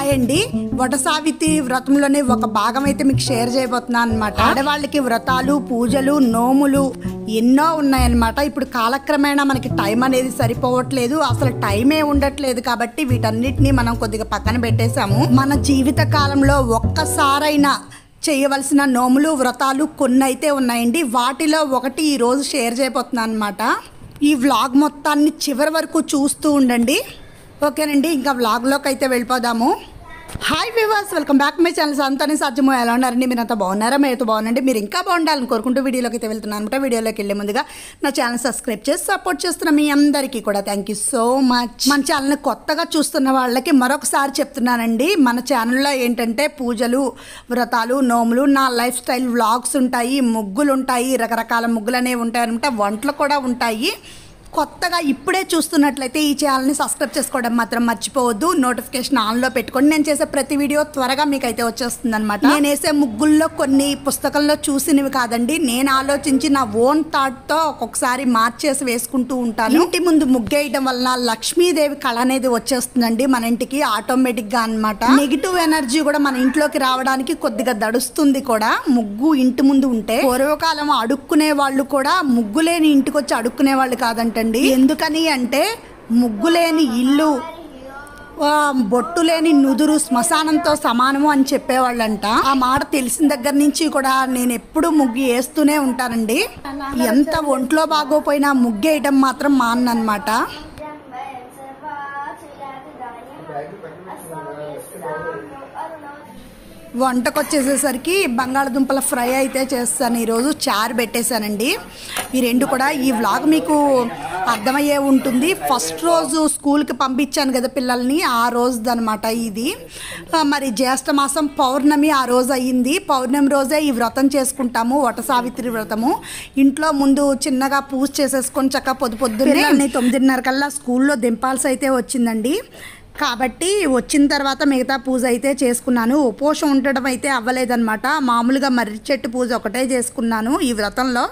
Hi అండి. వట సావిత్రి వ్రతంలోనే ఒక భాగం అయితే మీకు షేర్ చేయబోతున్నాను అనమాట. ఆడవాళ్ళకి వ్రతాలు, పూజలు, నోములు ఎన్నో ఉన్నాయన్నమాట. ఇప్పుడు కాలక్రమేణా మనకి టైం అనేది సరిపోవట్లేదు, అసలు టైమే ఉండట్లేదు. కాబట్టి వీటన్నిటిని మనం కొద్దిగా పక్కన పెట్టేశాము. మన జీవిత కాలంలో ఒక్కసారైనా చేయవలసిన నోములు, వ్రతాలు కొన్ని అయితే ఉన్నాయండి. వాటిలో ఒకటి ఈరోజు షేర్ చేయబోతున్నాను అనమాట. ఈ వ్లాగ్ మొత్తాన్ని చివరి వరకు చూస్తూ ఉండండి, ఓకేనండి. ఇంకా వ్లాగ్లోకి అయితే వెళ్ళిపోదాము. Hi viewers, welcome back my channel. సంతాని సాధ్యమో ఎలా ఉన్నారండి? మీరు అంతా బాగున్నారా? మీరైతే బాగుండండి. మీరు ఇంకా బాగుండాలని కోరుకుంటూ వీడియోలోకి అయితే వెళ్తున్నాను అనమాట. వీడియోలోకి వెళ్ళే ముందుగా నా ఛానల్ సబ్స్క్రైబ్ చేసి సపోర్ట్ చేస్తున్న మీ అందరికీ కూడా థ్యాంక్ యూ సో మచ్. మన ఛానల్ని కొత్తగా చూస్తున్న వాళ్ళకి మరొకసారి చెప్తున్నానండి, మన ఛానల్లో ఏంటంటే పూజలు, వ్రతాలు, నోములు, నా లైఫ్ స్టైల్ వ్లాగ్స్ ఉంటాయి, ముగ్గులు ఉంటాయి, రకరకాల ముగ్గులు అనేవి ఉంటాయి అనమాట. వంటలు కూడా ఉంటాయి. కొత్తగా ఇప్పుడే చూస్తున్నట్లయితే ఈ ఛానల్ని సబ్స్క్రైబ్ చేసుకోవడం మాత్రం మర్చిపోవద్దు. నోటిఫికేషన్ ఆన్లో పెట్టుకోండి. నేను చేసే ప్రతి వీడియో త్వరగా మీకు అయితే వచ్చేస్తుంది అనమాట. నేను వేసే ముగ్గుల్లో కొన్ని పుస్తకంలో చూసినవి కాదండి, నేను ఆలోచించి నా ఓన్ థాట్తో ఒక్కొక్కసారి మార్చేసి వేసుకుంటూ ఉంటాను. ఇంటి ముందు ముగ్గేయడం వలన లక్ష్మీదేవి కళ అనేది వచ్చేస్తుందండి మన ఇంటికి ఆటోమేటిక్గా అనమాట. నెగిటివ్ ఎనర్జీ కూడా మన ఇంట్లోకి రావడానికి కొద్దిగా దడుస్తుంది కూడా ముగ్గు ఇంటి ముందు ఉంటే. పూర్వకాలం అడుక్కునే వాళ్ళు కూడా ముగ్గు లేని ఇంటికి వచ్చి అడుక్కునే వాళ్ళు కాదంట. ఎందుకని అంటే ముగ్గు లేని ఇల్లు, బొట్టు లేని నుదురు శ్మశానంతో సమానము అని చెప్పేవాళ్ళంట. ఆ మాట తెలిసిన దగ్గర నుంచి కూడా నేను ఎప్పుడు ముగ్గు వేస్తూనే ఉంటానండి. ఎంత ఒంట్లో బాగోపోయినా ముగ్గు వేయడం మాత్రం మానన్నమాట. వంటకు వచ్చేసేసరికి బంగాళదుంపల ఫ్రై అయితే చేస్తాను. ఈరోజు చారు పెట్టేశానండి. ఈ రెండు కూడా ఈ వ్లాగ్ మీకు అర్థమయ్యే ఉంటుంది. ఫస్ట్ రోజు స్కూల్కి పంపించాను కదా పిల్లల్ని, ఆ రోజుది అనమాట ఇది. మరి జ్యేష్ఠ మాసం పౌర్ణమి ఆ రోజు అయ్యింది. పౌర్ణమి రోజే ఈ వ్రతం చేసుకుంటాము, వట సావిత్రి వ్రతము. ఇంట్లో ముందు చిన్నగా పూజ చేసేసుకొని చక్కగా పొద్దున్నే 9:30 కల్లా స్కూల్లో దింపాల్సి అయితే వచ్చిందండి. కాబట్టి వచ్చిన తర్వాత మిగతా పూజ అయితే చేసుకున్నాను. ఉపవాసం ఉండడం అయితే అవ్వలేదన్నమాట. మామూలుగా మర్రి చెట్టు పూజ ఒకటే చేసుకున్నాను ఈ వ్రతంలో.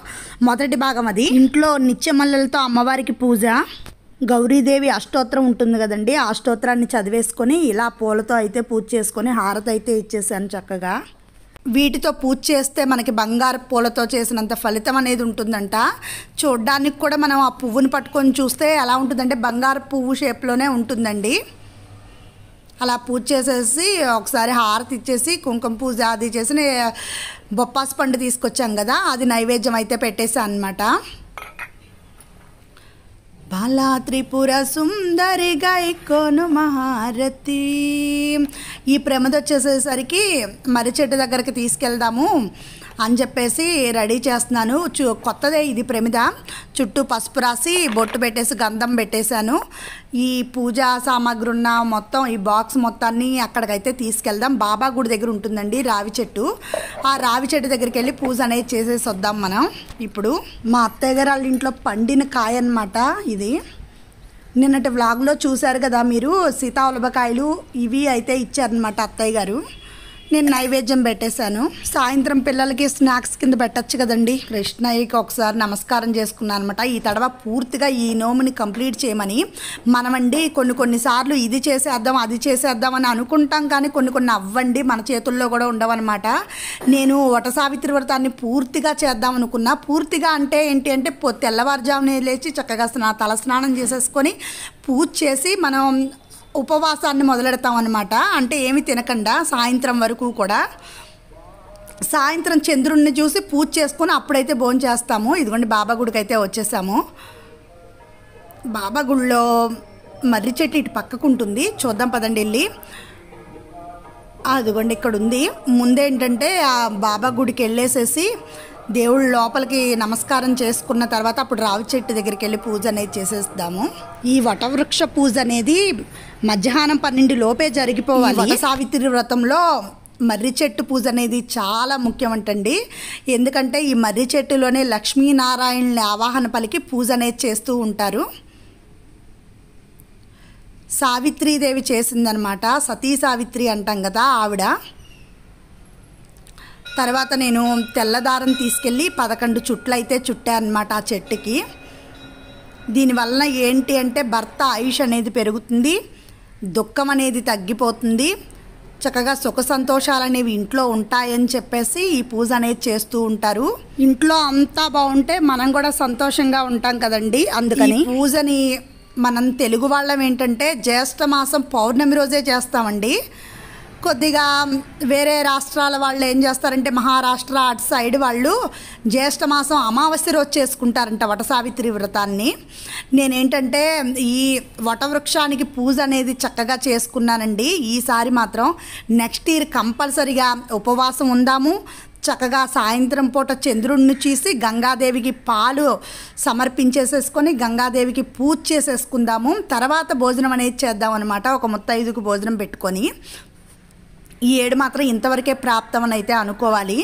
మొదటి భాగం అది. ఇంట్లో నిత్యమల్లెలతో అమ్మవారికి పూజ, గౌరీదేవి అష్టోత్తరం ఉంటుంది కదండి, ఆ అష్టోత్తరాన్ని చదివేసుకొని ఇలా పూలతో అయితే పూజ చేసుకొని హారతి అయితే ఇచ్చేసాను చక్కగా. వీటితో పూజ చేస్తే మనకి బంగారు పూలతో చేసినంత ఫలితం అనేది ఉంటుందంట. చూడ్డానికి కూడా మనం ఆ పువ్వుని పట్టుకొని చూస్తే ఎలా ఉంటుందంటే బంగారు పువ్వు షేప్లోనే ఉంటుందండి. అలా పూజ చేసేసి ఒకసారి హారతి ఇచ్చేసి కుంకుమ పూజ అది చేసి బొప్పాసు పండు తీసుకొచ్చాం కదా, అది నైవేద్యం అయితే పెట్టేసాను అనమాట. బాలా త్రిపుర సుందరి గైకోను మహారతి. ఈ ప్రమద వచ్చేసేసరికి మర్రి చెట్టు దగ్గరికి తీసుకెళ్దాము అని చెప్పేసి రెడీ చేస్తున్నాను. కొత్తదే ఇది ప్రమిద. చుట్టూ పసుపు రాసి బొట్టు పెట్టేసి గంధం పెట్టేశాను. ఈ పూజా సామాగ్రి ఉన్న మొత్తం ఈ బాక్స్ మొత్తాన్ని అక్కడికైతే తీసుకెళ్దాం. బాబా గుడి దగ్గర ఉంటుందండి రావి చెట్టు. ఆ రావి చెట్టు దగ్గరికి వెళ్ళి పూజ అనేది చేసేసి వద్దాం మనం. ఇప్పుడు మా అత్తయ్య గారు వాళ్ళ ఇంట్లో పండిన కాయ అన్నమాట ఇది. నిన్నటి వ్లాగ్లో చూశారు కదా మీరు, సీతాఫలకాయలు ఇవి అయితే ఇచ్చారనమాట అత్తయ్య గారు. నేను నైవేద్యం పెట్టేశాను. సాయంత్రం పిల్లలకి స్నాక్స్ కింద పెట్టచ్చు కదండి. కృష్ణయ్యకి ఒకసారి నమస్కారం చేసుకున్నాను అనమాట. ఈ తడవ పూర్తిగా ఈ నోముని కంప్లీట్ చేయమని. మనమండి కొన్నిసార్లు ఇది చేసేద్దాం అది చేసేద్దాం అని అనుకుంటాం, కానీ కొన్ని అవ్వండి మన చేతుల్లో కూడా ఉండవన్నమాట. నేను వట సావిత్రి వ్రతాన్ని పూర్తిగా చేద్దాం అనుకున్నా. పూర్తిగా అంటే ఏంటి అంటే తెల్లవారుజామునే లేచి చక్కగా తల స్నానం చేసేసుకొని పూజ చేసి మనం ఉపవాసాన్ని మొదలెడతాం అనమాట. అంటే ఏమి తినకుండా సాయంత్రం వరకు కూడా. సాయంత్రం చంద్రుడిని చూసి పూజ చేసుకొని అప్పుడైతే భోజనం చేస్తాము. ఇదిగోండి బాబా గుడికి అయితే వచ్చేసాము. బాబా గుడిలో మర్రి చెట్టు ఇటు పక్కకు ఉంటుంది, చూద్దాం పదండి వెళ్ళి. అదిగోండి ఇక్కడ ఉంది. ముందేంటంటే ఆ బాబా గుడికి వెళ్ళేసేసి దేవుళ్ళ లోపలికి నమస్కారం చేసుకున్న తర్వాత అప్పుడు రావి చెట్టు దగ్గరికి వెళ్ళి పూజ అనేది చేసేద్దాము. ఈ వటవృక్ష పూజ అనేది మధ్యాహ్నం 12 లోపే జరిగిపోవాలి. వట సావిత్రి వ్రతంలో మర్రి చెట్టు పూజ అనేది చాలా ముఖ్యమంటండి. ఎందుకంటే ఈ మర్రి చెట్టులోనే లక్ష్మీనారాయణుల ఆవాహన పలికి పూజ అనేది చేస్తూ ఉంటారు. సావిత్రీదేవి చేసిందనమాట. సతీ సావిత్రి అంటాం కదా ఆవిడ. తర్వాత నేను తెల్లదారం తీసుకెళ్ళి 11 చుట్లు అయితే చుట్టా అనమాట ఆ చెట్టుకి. దీనివల్ల ఏంటి అంటే భర్త ఆయుష్ అనేది పెరుగుతుంది, దుఃఖం అనేది తగ్గిపోతుంది, చక్కగా సుఖ సంతోషాలు అనేవి ఇంట్లో ఉంటాయని చెప్పేసి ఈ పూజ అనేది చేస్తూ ఉంటారు. ఇంట్లో అంతా బాగుంటే మనం కూడా సంతోషంగా ఉంటాం కదండి. అందుకని పూజని మనం తెలుగు వాళ్ళం ఏంటంటే జ్యేష్ఠ మాసం పౌర్ణమి రోజే చేస్తామండి. కొద్దిగా వేరే రాష్ట్రాల వాళ్ళు ఏం చేస్తారంటే మహారాష్ట్ర అటు సైడ్ వాళ్ళు జ్యేష్ఠ మాసం అమావాస్య రోజు చేసుకుంటారంట వటసావిత్రి వ్రతాన్ని. నేనేంటంటే ఈ వటవృక్షానికి పూజ అనేది చక్కగా చేసుకున్నానండి. ఈసారి మాత్రం నెక్స్ట్ ఇయర్ కంపల్సరిగా ఉపవాసం ఉందాము. చక్కగా సాయంత్రం పూట చంద్రుడిని చూసి గంగాదేవికి పాలు సమర్పించేసేసుకొని గంగాదేవికి పూజ చేసేసుకుందాము. తర్వాత భోజనం అనేది చేద్దాం అనమాట. ఒక ముత్తైదుకు భోజనం పెట్టుకొని ఈ ఏడు మాత్రం ఇంతవరకే ప్రాప్తం అని అయితే అనుకోవాలి.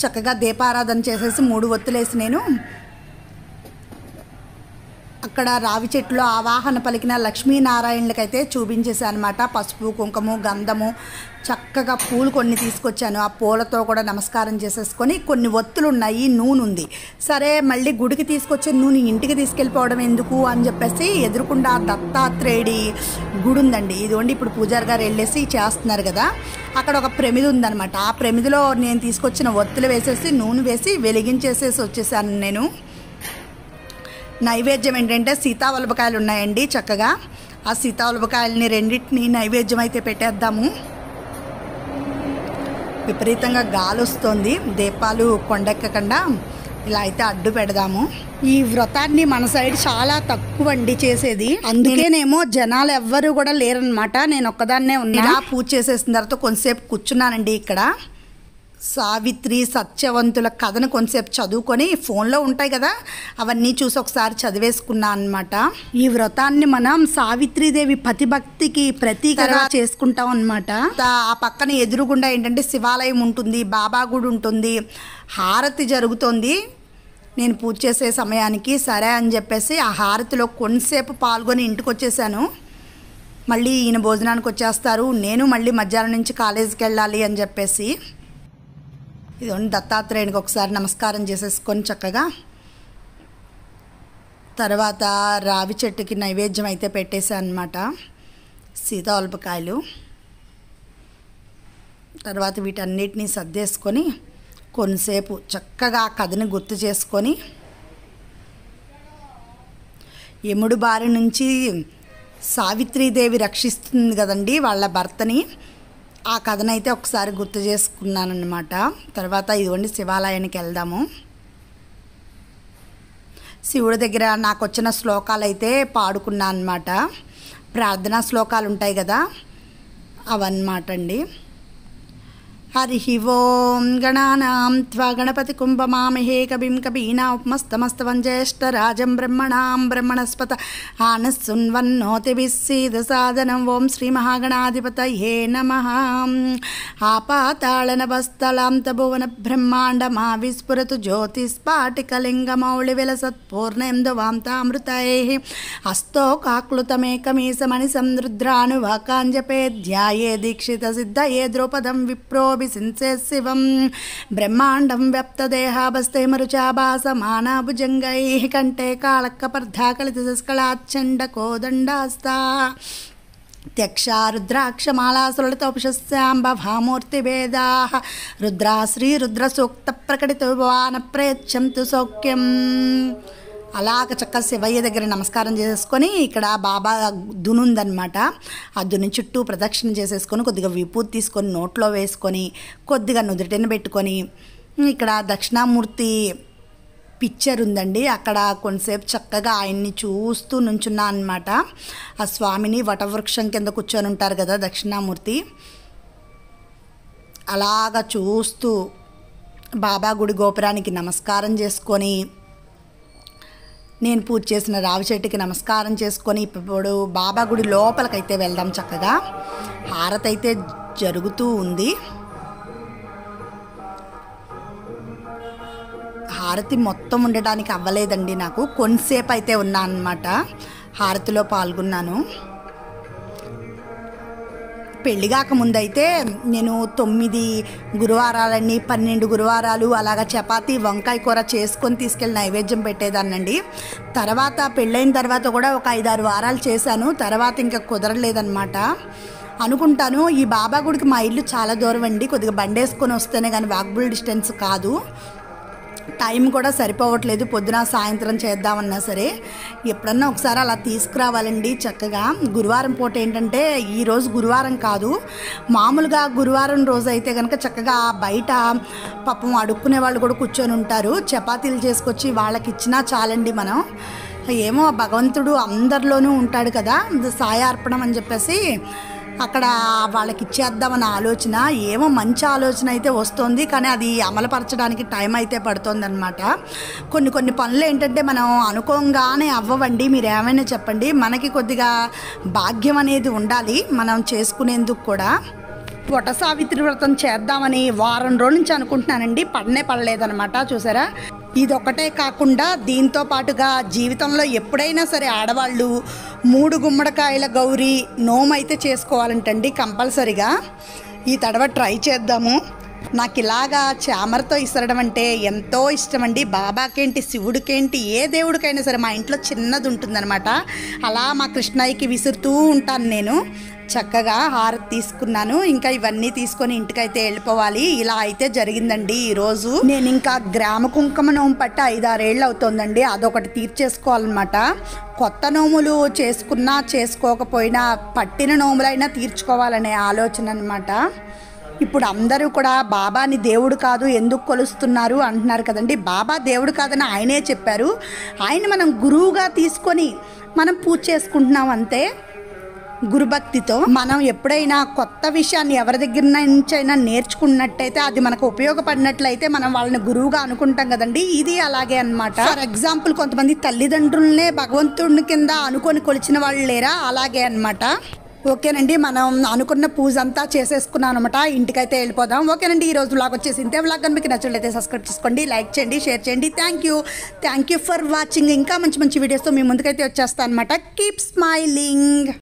చక్కగా దీపారాధన చేసేసి 3 ఒత్తులేసి నేను అక్కడ రావి చెట్టులో ఆవాహన పలికిన లక్ష్మీనారాయణులకైతే చూపించేసాను అనమాట. పసుపు కుంకుమ గంధము చక్కగా పూలు కొన్ని తీసుకొచ్చాను. ఆ పూలతో కూడా నమస్కారం చేసేసుకొని కొన్ని ఒత్తులు ఉన్నాయి, నూనె ఉంది. సరే మళ్ళీ గుడికి తీసుకొచ్చే నూనె ఇంటికి తీసుకెళ్ళిపోవడం ఎందుకు అని చెప్పేసి ఎదురుకుండా దత్తాత్రేయుడి గుడి ఉందండి. ఇదిగోండి ఇప్పుడు పూజారి గారు వెళ్ళేసి చేస్తున్నారు కదా, అక్కడ ఒక ప్రమిది ఉందన్నమాట. ఆ ప్రమిదిలో నేను తీసుకొచ్చిన ఒత్తులు వేసేసి నూనె వేసి వెలిగించేసేసి వచ్చేసాను నేను. నైవేద్యం ఏంటంటే సీతావల్లభకాయలు ఉన్నాయండి. చక్కగా ఆ సీతావల్లభకాయలని రెండింటిని నైవేద్యం అయితే పెట్టేద్దాము. విపరీతంగా గాలి వస్తుంది, దీపాలు కొండెక్కకుండా ఇలా అయితే అడ్డు పెడదాము. ఈ వ్రతాన్ని మన సైడ్ చాలా తక్కువ అండి చేసేది, అందుకేనేమో జనాలు ఎవ్వరూ కూడా లేరనమాట. నేను ఒక్కదాన్నే ఉన్నా. ఇలా పూజ చేసేసిన తర్వాత కొంతసేపు కూర్చున్నానండి. ఇక్కడ సావిత్రి సత్యవంతుల కథను కొంతసేపు చదువుకొని ఫోన్లో ఉంటాయి కదా అవన్నీ చూసి ఒకసారి చదివేసుకున్నా అనమాట. ఈ వ్రతాన్ని మనం సావిత్రీదేవి పతిభక్తికి ప్రతీకగా చేసుకుంటాం అనమాట. ఆ పక్కన ఎదురుగుండా ఏంటంటే శివాలయం ఉంటుంది, బాబా గుడి ఉంటుంది, హారతి జరుగుతుంది. నేను పూజ చేసే సమయానికి సరే అని చెప్పేసి ఆ హారతిలో కొంతసేపు పాల్గొని ఇంటికి వచ్చేసాను. మళ్ళీ ఈయన భోజనానికి వచ్చేస్తారు, నేను మళ్ళీ మధ్యాహ్నం నుంచి కాలేజీకి వెళ్ళాలి అని చెప్పేసి ఇదిగోండి దత్తాత్రేయునికి ఒకసారి నమస్కారం చేసేసుకొని చక్కగా తర్వాత రావి చెట్టుకి నైవేద్యం అయితే పెట్టేశాను అనమాట. సీతావల్లభకాయలు తర్వాత వీటన్నిటిని సర్దేసుకొని కొంతసేపు చక్కగా ఆ కథని గుర్తు చేసుకొని యముడు బారి నుంచి సావిత్రీదేవి రక్షిస్తుంది కదండి వాళ్ళ భర్తని. ఆ కథనైతే ఒకసారి గుర్తు చేసుకున్నానమాట. తర్వాత ఇదిగోండి శివాలయానికి వెళ్దాము. శివుడి దగ్గర నాకు వచ్చిన శ్లోకాలు అయితే పాడుకున్నాను అనమాట. ప్రార్థనా శ్లోకాలు ఉంటాయి కదా అవన్నమాట అండి. హరి ఓం గణానాం త్వా గణపతి కుంభమామహే కవిం కవీనా ఉపమస్తమస్తవం జ్యేష్ఠరాజం బ్రహ్మణాం బ్రహ్మణస్పత ఆనస్సున్వన్నోతిభిः సీదసాదనం. ఓం శ్రీ మహాగణాధిపతయే నమః. ఆపాతాళనభస్థలాం తభువన బ్రహ్మాండమా విస్ఫురతు జ్యోతిస్ఫాటికలింగమౌళి విలసత్పూర్ణేందువాం తామృతైః హస్తోకాక్లుతమేకమీశమణి సంరుద్రానువాకాంజపే ధ్యాయే దీక్షిత సిద్ధయే ద్రౌపదం విప్రోభి సింసే శివం బ్రహ్మాండం వ్యప్తదేహాభస్తే మరుచాభాసమానాభుజంగైః కంఠే కాళక్కపర్ధాకలితస్కళాచ్చండకోదండాస్తా త్యక్షా రుద్రాక్షమాలాసులతోపుషస్యాంబభామూర్తిభేదాః రుద్రా శ్రీరుద్రసూక్త ప్రకటితవాన ప్రయచ్చంతు సౌఖ్యం. అలాగ చక్క శివయ్య దగ్గర నమస్కారం చేసేసుకొని ఇక్కడ బాబా దును ఉందన్నమాట. ఆ దుని చుట్టూ ప్రదక్షిణ చేసేసుకొని కొద్దిగా విభూతి తీసుకొని నోట్లో వేసుకొని కొద్దిగా నుదుటిని పెట్టుకొని ఇక్కడ దక్షిణామూర్తి పిక్చర్ ఉందండి, అక్కడ కొంతసేపు చక్కగా ఆయన్ని చూస్తూ నుంచున్నా అనమాట. ఆ స్వామిని వటవృక్షం కింద కూర్చొని ఉంటారు కదా దక్షిణామూర్తి, అలాగా చూస్తూ బాబా గుడి గోపురానికి నమస్కారం చేసుకొని నేను పూజ చేసిన రావి చెట్టుకి నమస్కారం చేసుకొని ఇప్పుడు బాబా గుడి లోపలికైతే వెళ్దాం. చక్కగా హారతి అయితే జరుగుతూ ఉంది. హారతి మొత్తం ఉండడానికి అవ్వలేదండి, నాకు కొంతసేపు అయితే ఉన్నా అన్నమాట. హారతిలో పాల్గొన్నాను. పెళ్లి కాకముందైతే నేను 9 గురువారాలన్నీ 12 గురువారాలు అలాగా చపాతీ వంకాయ కూర చేసుకొని తీసుకెళ్ళి నైవేద్యం పెట్టేదాన్నండి. తర్వాత పెళ్ళైన తర్వాత కూడా ఒక 5-6 వారాలు చేశాను. తర్వాత ఇంకా కుదరలేదన్నమాట. అనుకుంటాను. ఈ బాబా గుడికి మా ఇల్లు చాలా దూరం అండి, కొద్దిగా బండి వేసుకొని వస్తేనే కానీ వాకబుల్ డిస్టెన్స్ కాదు. టైం కూడా సరిపోవట్లేదు, పొద్దున సాయంత్రం చేద్దామన్నా సరే. ఎప్పుడన్నా ఒకసారి అలా తీసుకురావాలండి చక్కగా. గురువారం పూట ఏంటంటే ఈరోజు గురువారం కాదు, మామూలుగా గురువారం రోజు అయితే కనుక చక్కగా బయట పాపం అడుక్కునే వాళ్ళు కూడా కూర్చొని ఉంటారు. చపాతీలు చేసుకొచ్చి వాళ్ళకి ఇచ్చినా చాలండి. మనం ఏమో భగవంతుడు అందరిలోనూ ఉంటాడు కదా, సాయార్పణం అని చెప్పేసి అక్కడ వాళ్ళకి ఇచ్చేద్దామన్న ఆలోచన. ఏమో మంచి ఆలోచన అయితే వస్తుంది, కానీ అది అమలుపరచడానికి టైం అయితే పడుతుంది అనమాట. కొన్ని పనులు ఏంటంటే మనం అనుకోగానే అవ్వవండి. మీరు ఏమైనా చెప్పండి, మనకి కొద్దిగా భాగ్యం అనేది ఉండాలి మనం చేసుకునేందుకు కూడా. వట సావిత్రి వ్రతం చేద్దామని వారం రోజుల నుంచి అనుకుంటున్నానండి, పడలేదనమాట. చూసారా, ఇదొక్కటే కాకుండా దీంతో పాటుగా జీవితంలో ఎప్పుడైనా సరే ఆడవాళ్ళు 3 గుమ్మడికాయల గౌరీ నోము అయితే చేసుకోవాలంటండి కంపల్సరిగా. ఈ తడవ ట్రై చేద్దాము. నాకు ఇలాగా చామరతో ఇసరడం అంటే ఎంతో ఇష్టం అండి. బాబాకేంటి, శివుడికేంటి, ఏ దేవుడికైనా సరే మా ఇంట్లో చిన్నది ఉంటుందన్నమాట. అలా మా కృష్ణయ్యకి విసురుతూ ఉంటాను నేను. చక్కగా హారతి తీసుకున్నాను, ఇంకా ఇవన్నీ తీసుకొని ఇంటికైతే వెళ్ళిపోవాలి. ఇలా అయితే జరిగిందండి ఈరోజు. నేను ఇంకా గ్రామ కుంకుమ నోము పట్టి 5-6 ఏళ్ళు అవుతుందండి, అదొకటి తీర్చేసుకోవాలన్నమాట. కొత్త నోములు చేసుకున్నా చేసుకోకపోయినా పట్టిన నోములైనా తీర్చుకోవాలనే ఆలోచన అనమాట. ఇప్పుడు అందరూ కూడా బాబాని దేవుడు కాదు ఎందుకు కొలుస్తున్నారు అంటున్నారు కదండి. బాబా దేవుడు కాదని ఆయనే చెప్పారు. ఆయన మనం గురువుగా తీసుకొని మనం పూజ చేసుకుంటున్నాం అంతే. గురుభక్తితో మనం ఎప్పుడైనా కొత్త విషయాన్ని ఎవరి దగ్గర నుంచైనా నేర్చుకున్నట్టయితే అది మనకు ఉపయోగపడినట్లయితే మనం వాళ్ళని గురువుగా అనుకుంటాం కదండి. ఇది అలాగే అన్నమాట. ఫర్ ఎగ్జాంపుల్, కొంతమంది తల్లిదండ్రులనే భగవంతుడిని కింద అనుకొని కొలిచిన వాళ్ళు లేరా, అలాగే అన్నమాట. ఓకేనండి, మనం అనుకున్న పూజ అంతా చేసేసుకున్నాం అనమాట. ఇంటికైతే వెళ్ళిపోదాం. ఓకేనండి, ఈరోజు వ్లాగ్ వచ్చేసి ఇంతే. వ్లాగ్ కనుక మీకు నచ్చినట్లయితే సబ్స్క్రైబ్ చేసుకోండి, లైక్ చేయండి, షేర్ చేయండి. Thank you for watching. ఇంకా మంచి వీడియోస్తో మీ ముందుకైతే వచ్చేస్తాను అనమాట. Keep smiling.